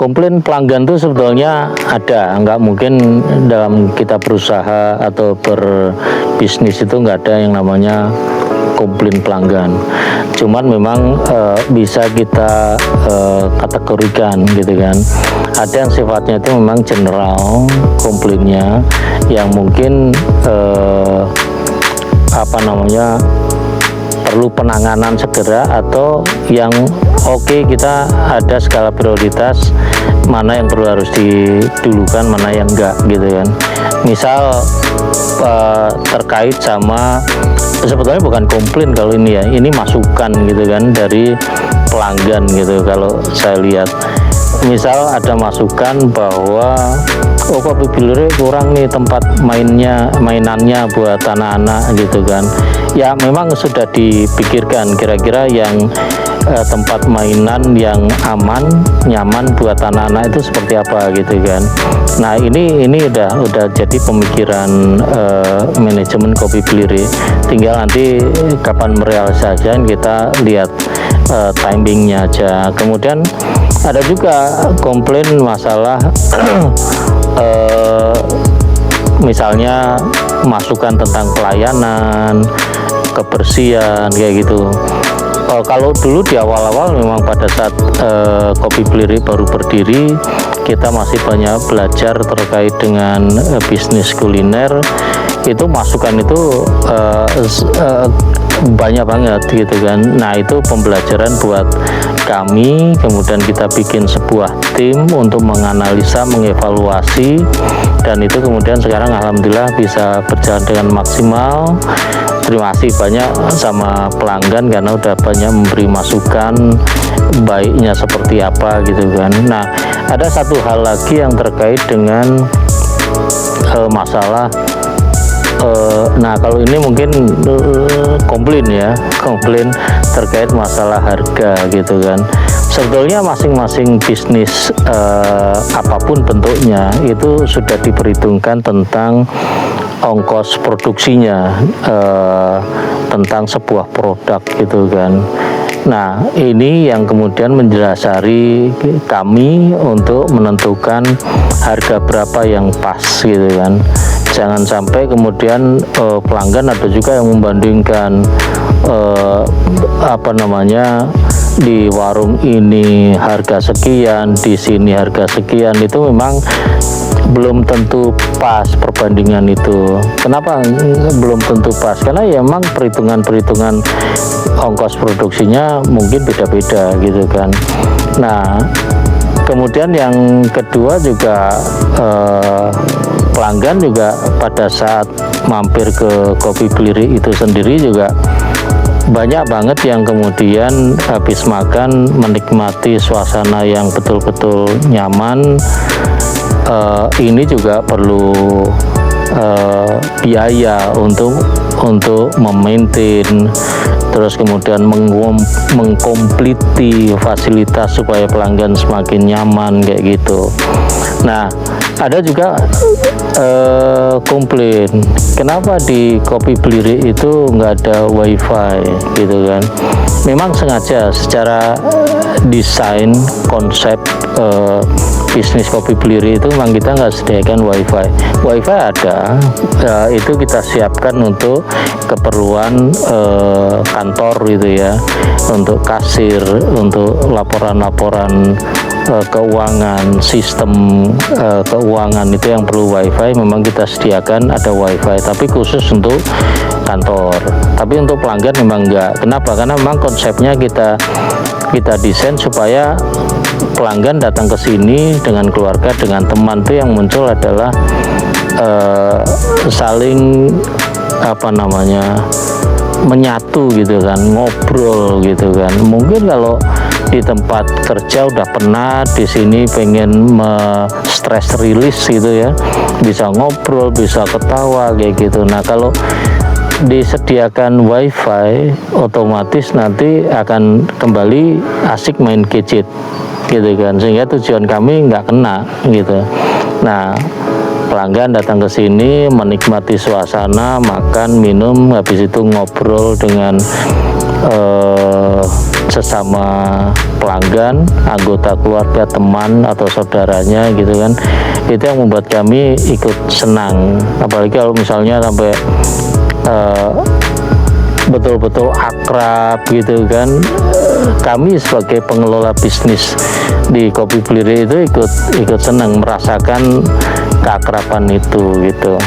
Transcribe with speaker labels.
Speaker 1: komplain pelanggan tuh sebetulnya ada, nggak mungkin dalam kita berusaha atau berbisnis itu nggak ada yang namanya komplain pelanggan. Cuman memang bisa kita kategorikan gitu kan. Ada yang sifatnya itu memang general komplainnya, yang mungkin perlu penanganan segera, atau yang kita ada skala prioritas mana yang perlu harus didulukan, mana yang enggak gitu kan. Misal terkait sama, sebetulnya bukan komplain kalau ini ya, ini masukan gitu kan dari pelanggan gitu. Kalau saya lihat misal ada masukan bahwa Kopi Bileri kurang nih tempat mainannya buat anak-anak gitu kan. Ya memang sudah dipikirkan kira-kira yang tempat mainan yang aman, nyaman buat anak-anak itu seperti apa gitu kan. Nah ini udah jadi pemikiran manajemen Kopi Bileri. Tinggal nanti kapan merealisasikan, kita lihat timingnya aja. Kemudian ada juga komplain masalah misalnya masukan tentang pelayanan, kebersihan kayak gitu. Kalau dulu di awal-awal memang pada saat Kopi Bileri baru berdiri, kita masih banyak belajar terkait dengan bisnis kuliner. Itu masukan itu banyak banget gitu kan. Nah itu pembelajaran buat kami. Kemudian kita bikin sebuah tim untuk menganalisa, mengevaluasi, dan itu kemudian sekarang alhamdulillah bisa berjalan dengan maksimal. Terima kasih banyak sama pelanggan karena udah banyak memberi masukan baiknya seperti apa gitu kan. Nah ada satu hal lagi yang terkait dengan masalah nah kalau ini mungkin komplain terkait masalah harga gitu kan. Sebetulnya masing-masing bisnis apapun bentuknya itu sudah diperhitungkan tentang ongkos produksinya, tentang sebuah produk gitu kan. Nah ini yang kemudian mendasari kami untuk menentukan harga berapa yang pas gitu kan. Jangan sampai kemudian pelanggan ada juga yang membandingkan di warung ini harga sekian, di sini harga sekian. Itu memang belum tentu pas perbandingan itu. Kenapa belum tentu pas? Karena ya memang perhitungan ongkos produksinya mungkin beda-beda gitu kan. Nah kemudian yang kedua juga pelanggan juga pada saat mampir ke Kopi Bileri itu sendiri juga banyak banget yang kemudian habis makan menikmati suasana yang betul-betul nyaman. Ini juga perlu biaya untuk memaintain, terus kemudian mengkompliti fasilitas supaya pelanggan semakin nyaman kayak gitu. Nah ada juga komplain kenapa di Kopi Bileri itu nggak ada wifi gitu kan. Memang sengaja secara desain konsep bisnis Kopi Bileri itu memang kita nggak sediakan wifi. Wifi ada, itu kita siapkan untuk keperluan kantor gitu ya, untuk kasir, untuk laporan-laporan keuangan, sistem keuangan itu yang perlu wifi. Memang kita sediakan ada wifi, tapi khusus untuk kantor. Tapi untuk pelanggan memang enggak. Kenapa? Karena memang konsepnya kita desain supaya pelanggan datang ke sini dengan keluarga, dengan teman, tuh yang muncul adalah saling menyatu gitu kan, ngobrol gitu kan. Mungkin kalau di tempat kerja udah penat, di sini pengen stress release gitu ya, bisa ngobrol, bisa ketawa kayak gitu. Nah kalau disediakan wifi, otomatis nanti akan kembali asik main gadget gitu kan, sehingga tujuan kami nggak kena gitu. Nah pelanggan datang ke sini menikmati suasana, makan, minum, habis itu ngobrol dengan sesama pelanggan, anggota keluarga, teman atau saudaranya gitu kan, itu yang membuat kami ikut senang. Apalagi kalau misalnya sampai betul-betul akrab gitu kan, kami sebagai pengelola bisnis di Kopi Blirik itu ikut senang merasakan keakraban itu gitu.